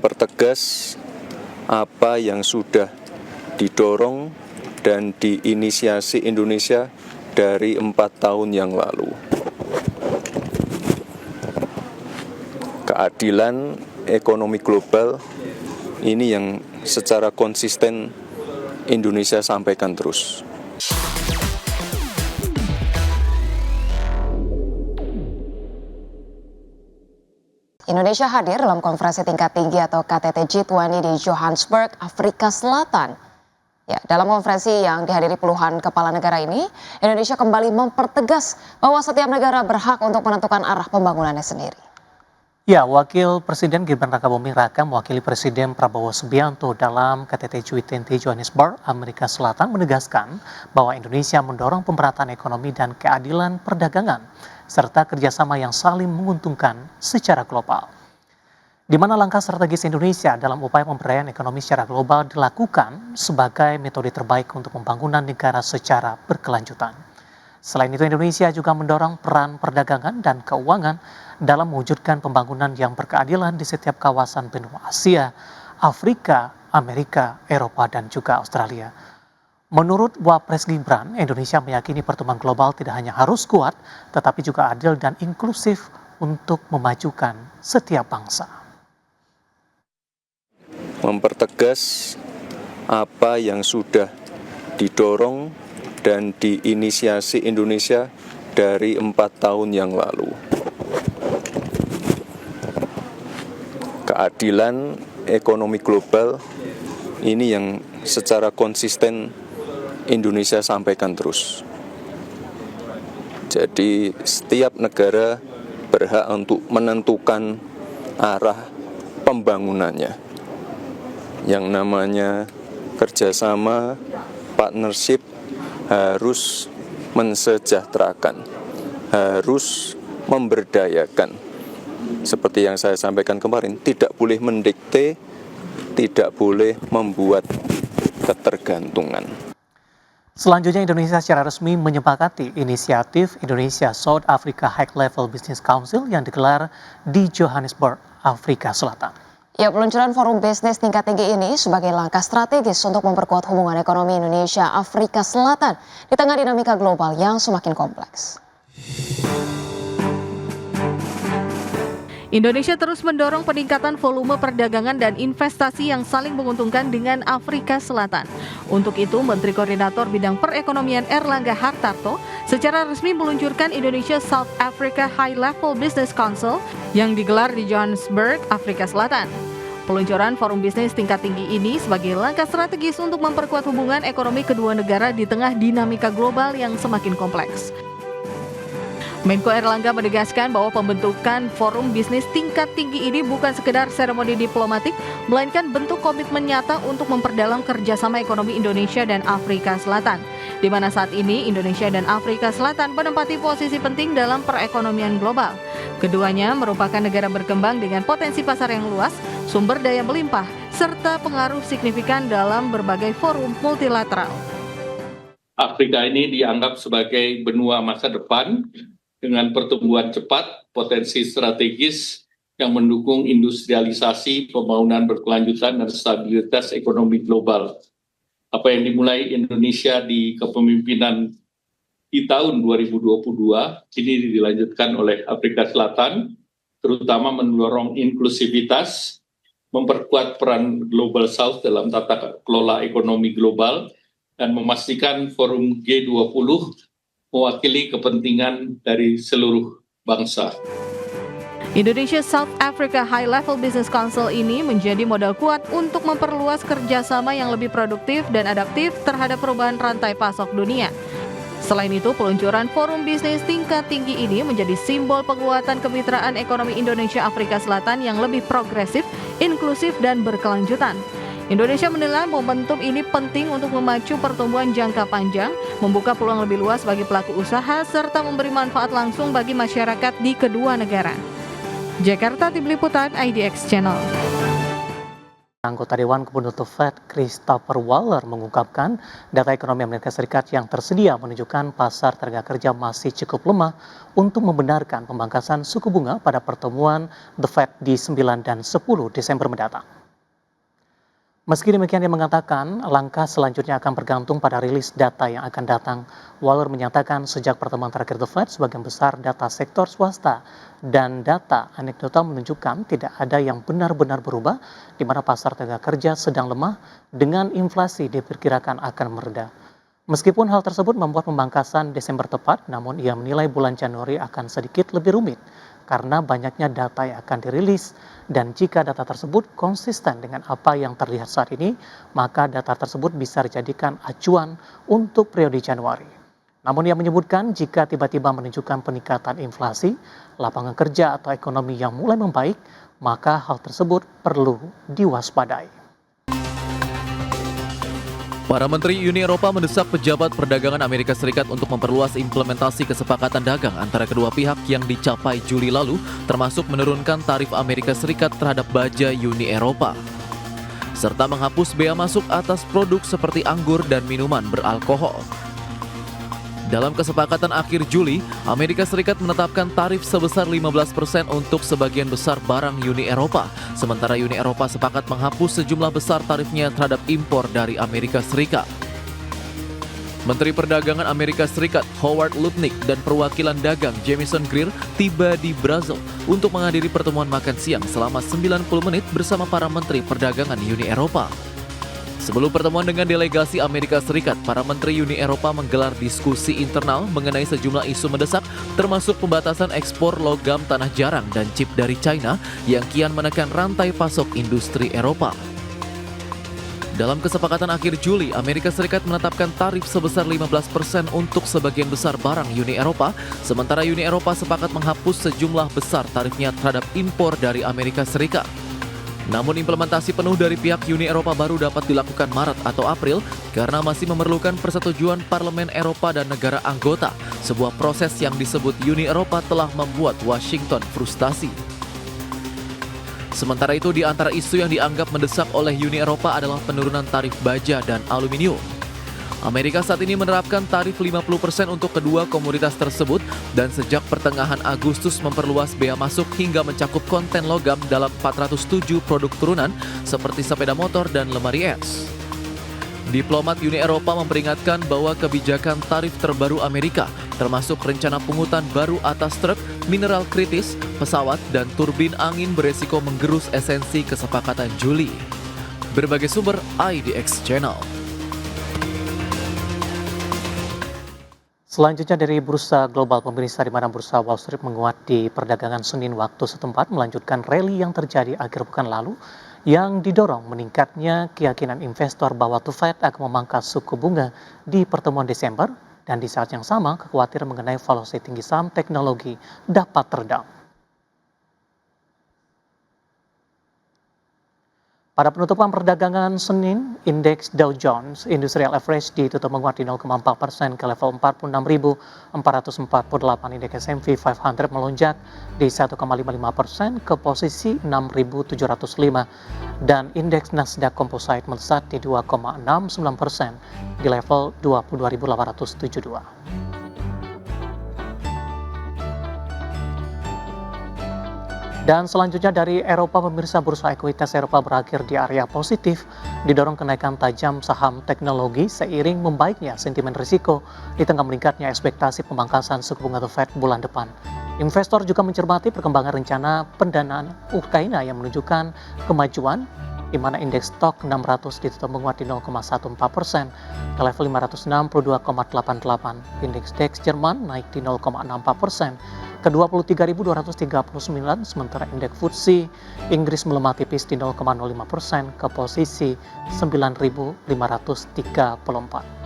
mempertegas apa yang sudah didorong dan diinisiasi Indonesia dari 4 tahun yang lalu. Keadilan ekonomi global ini yang secara konsisten Indonesia sampaikan terus. Indonesia hadir dalam konferensi tingkat tinggi atau KTT G20 di Johannesburg, Afrika Selatan. Ya, dalam konferensi yang dihadiri puluhan kepala negara ini, Indonesia kembali mempertegas bahwa setiap negara berhak untuk menentukan arah pembangunannya sendiri. Ya, Wakil Presiden Gibran Rakabuming Raka mewakili Presiden Prabowo Subianto dalam KTT G20 Johannesburg, Amerika Selatan menegaskan bahwa Indonesia mendorong pemerataan ekonomi dan keadilan perdagangan, serta kerjasama yang saling menguntungkan secara global. Di mana langkah strategis Indonesia dalam upaya pemberdayaan ekonomi secara global dilakukan sebagai metode terbaik untuk pembangunan negara secara berkelanjutan. Selain itu, Indonesia juga mendorong peran perdagangan dan keuangan dalam mewujudkan pembangunan yang berkeadilan di setiap kawasan benua Asia, Afrika, Amerika, Eropa, dan juga Australia. Menurut Wapres Gibran, Indonesia meyakini pertumbuhan global tidak hanya harus kuat, tetapi juga adil dan inklusif untuk memajukan setiap bangsa. Mempertegas apa yang sudah didorong dan diinisiasi Indonesia dari 4 tahun yang lalu. Keadilan ekonomi global ini yang secara konsisten Indonesia sampaikan terus. Jadi setiap negara berhak untuk menentukan arah pembangunannya. Yang namanya kerjasama, partnership harus mensejahterakan, harus memberdayakan. Seperti yang saya sampaikan kemarin, tidak boleh mendikte, tidak boleh membuat ketergantungan. Selanjutnya, Indonesia secara resmi menyepakati inisiatif Indonesia South Africa High Level Business Council yang digelar di Johannesburg, Afrika Selatan. Ya, peluncuran forum bisnis tingkat tinggi ini sebagai langkah strategis untuk memperkuat hubungan ekonomi Indonesia-Afrika Selatan di tengah dinamika global yang semakin kompleks. Indonesia terus mendorong peningkatan volume perdagangan dan investasi yang saling menguntungkan dengan Afrika Selatan. Untuk itu, Menteri Koordinator Bidang Perekonomian Erlangga Hartarto secara resmi meluncurkan Indonesia South Africa High Level Business Council yang digelar di Johannesburg, Afrika Selatan. Peluncuran forum bisnis tingkat tinggi ini sebagai langkah strategis untuk memperkuat hubungan ekonomi kedua negara di tengah dinamika global yang semakin kompleks. Menko Erlangga menegaskan bahwa pembentukan forum bisnis tingkat tinggi ini bukan sekedar seremoni diplomatik, melainkan bentuk komitmen nyata untuk memperdalam kerjasama ekonomi Indonesia dan Afrika Selatan, di mana saat ini Indonesia dan Afrika Selatan menempati posisi penting dalam perekonomian global. Keduanya merupakan negara berkembang dengan potensi pasar yang luas, sumber daya melimpah, serta pengaruh signifikan dalam berbagai forum multilateral. Afrika ini dianggap sebagai benua masa depan, dengan pertumbuhan cepat, potensi strategis yang mendukung industrialisasi, pembangunan berkelanjutan, dan stabilitas ekonomi global. Apa yang dimulai Indonesia di kepemimpinan di tahun 2022, kini dilanjutkan oleh Afrika Selatan, terutama mendorong inklusivitas, memperkuat peran Global South dalam tata kelola ekonomi global, dan memastikan forum G20 mewakili kepentingan dari seluruh bangsa. Indonesia South Africa High Level Business Council ini menjadi modal kuat untuk memperluas kerjasama yang lebih produktif dan adaptif terhadap perubahan rantai pasok dunia. Selain itu, peluncuran forum bisnis tingkat tinggi ini menjadi simbol penguatan kemitraan ekonomi Indonesia-Afrika Selatan yang lebih progresif, inklusif, dan berkelanjutan. Indonesia menilai momentum ini penting untuk memacu pertumbuhan jangka panjang, membuka peluang lebih luas bagi pelaku usaha, serta memberi manfaat langsung bagi masyarakat di kedua negara. Jakarta, Tim Liputan IDX Channel. Anggota Dewan Gubernur The Fed, Christopher Waller, mengungkapkan data ekonomi Amerika Serikat yang tersedia menunjukkan pasar tenaga kerja masih cukup lemah untuk membenarkan pemangkasan suku bunga pada pertemuan The Fed di 9 dan 10 Desember mendatang. Meski demikian, dia mengatakan langkah selanjutnya akan bergantung pada rilis data yang akan datang. Waller menyatakan sejak pertemuan terakhir The Fed, sebagian besar data sektor swasta dan data anekdotal menunjukkan tidak ada yang benar-benar berubah, di mana pasar tenaga kerja sedang lemah dengan inflasi diperkirakan akan mereda. Meskipun hal tersebut membuat pemangkasan Desember tepat, namun ia menilai bulan Januari akan sedikit lebih rumit karena banyaknya data yang akan dirilis, dan jika data tersebut konsisten dengan apa yang terlihat saat ini, maka data tersebut bisa dijadikan acuan untuk periode Januari. Namun ia menyebutkan jika tiba-tiba menunjukkan peningkatan inflasi, lapangan kerja atau ekonomi yang mulai membaik, maka hal tersebut perlu diwaspadai. Para Menteri Uni Eropa mendesak pejabat perdagangan Amerika Serikat untuk memperluas implementasi kesepakatan dagang antara kedua pihak yang dicapai Juli lalu, termasuk menurunkan tarif Amerika Serikat terhadap baja Uni Eropa, serta menghapus bea masuk atas produk seperti anggur dan minuman beralkohol. Dalam kesepakatan akhir Juli, Amerika Serikat menetapkan tarif sebesar 15% untuk sebagian besar barang Uni Eropa, sementara Uni Eropa sepakat menghapus sejumlah besar tarifnya terhadap impor dari Amerika Serikat. Menteri Perdagangan Amerika Serikat Howard Lutnick dan perwakilan dagang Jamieson Greer tiba di Brasil untuk menghadiri pertemuan makan siang selama 90 menit bersama para Menteri Perdagangan Uni Eropa. Sebelum pertemuan dengan delegasi Amerika Serikat, para Menteri Uni Eropa menggelar diskusi internal mengenai sejumlah isu mendesak, termasuk pembatasan ekspor logam tanah jarang dan chip dari China yang kian menekan rantai pasok industri Eropa. Dalam kesepakatan akhir Juli, Amerika Serikat menetapkan tarif sebesar 15% untuk sebagian besar barang Uni Eropa, sementara Uni Eropa sepakat menghapus sejumlah besar tarifnya terhadap impor dari Amerika Serikat. Namun implementasi penuh dari pihak Uni Eropa baru dapat dilakukan Maret atau April karena masih memerlukan persetujuan Parlemen Eropa dan negara anggota. Sebuah proses yang disebut Uni Eropa telah membuat Washington frustasi. Sementara itu, di antara isu yang dianggap mendesak oleh Uni Eropa adalah penurunan tarif baja dan aluminium. Amerika saat ini menerapkan tarif 50% untuk kedua komoditas tersebut dan sejak pertengahan Agustus memperluas bea masuk hingga mencakup konten logam dalam 407 produk turunan seperti sepeda motor dan lemari es. Diplomat Uni Eropa memperingatkan bahwa kebijakan tarif terbaru Amerika, termasuk rencana pungutan baru atas truk, mineral kritis, pesawat, dan turbin angin beresiko menggerus esensi kesepakatan Juli. Berbagai sumber IDX Channel. Selanjutnya dari bursa global, pemirsa, di mana bursa Wall Street menguat di perdagangan Senin waktu setempat melanjutkan rally yang terjadi akhir pekan lalu yang didorong meningkatnya keyakinan investor bahwa The Fed akan memangkas suku bunga di pertemuan Desember, dan di saat yang sama kekhawatiran mengenai valuasi tinggi saham teknologi dapat teredam. Pada penutupan perdagangan Senin, indeks Dow Jones Industrial Average ditutup menguat di 0,4% ke level 46.448. Indeks S&P 500 melonjak di 1,55% ke posisi 6.705 dan indeks Nasdaq Composite melesat di 2,69% di level 22.872. Dan selanjutnya dari Eropa, pemirsa, bursa ekuitas Eropa berakhir di area positif, didorong kenaikan tajam saham teknologi seiring membaiknya sentimen risiko di tengah meningkatnya ekspektasi pemangkasan suku bunga The Fed bulan depan. Investor juga mencermati perkembangan rencana pendanaan Ukraina yang menunjukkan kemajuan, di mana indeks stok 600 ditutup menguat di 0,14% ke level 562,88. Indeks DAX Jerman naik di 0,64% ke 23.239, sementara indeks FTSE Inggris melemah tipis di 0,05% ke posisi 9.534.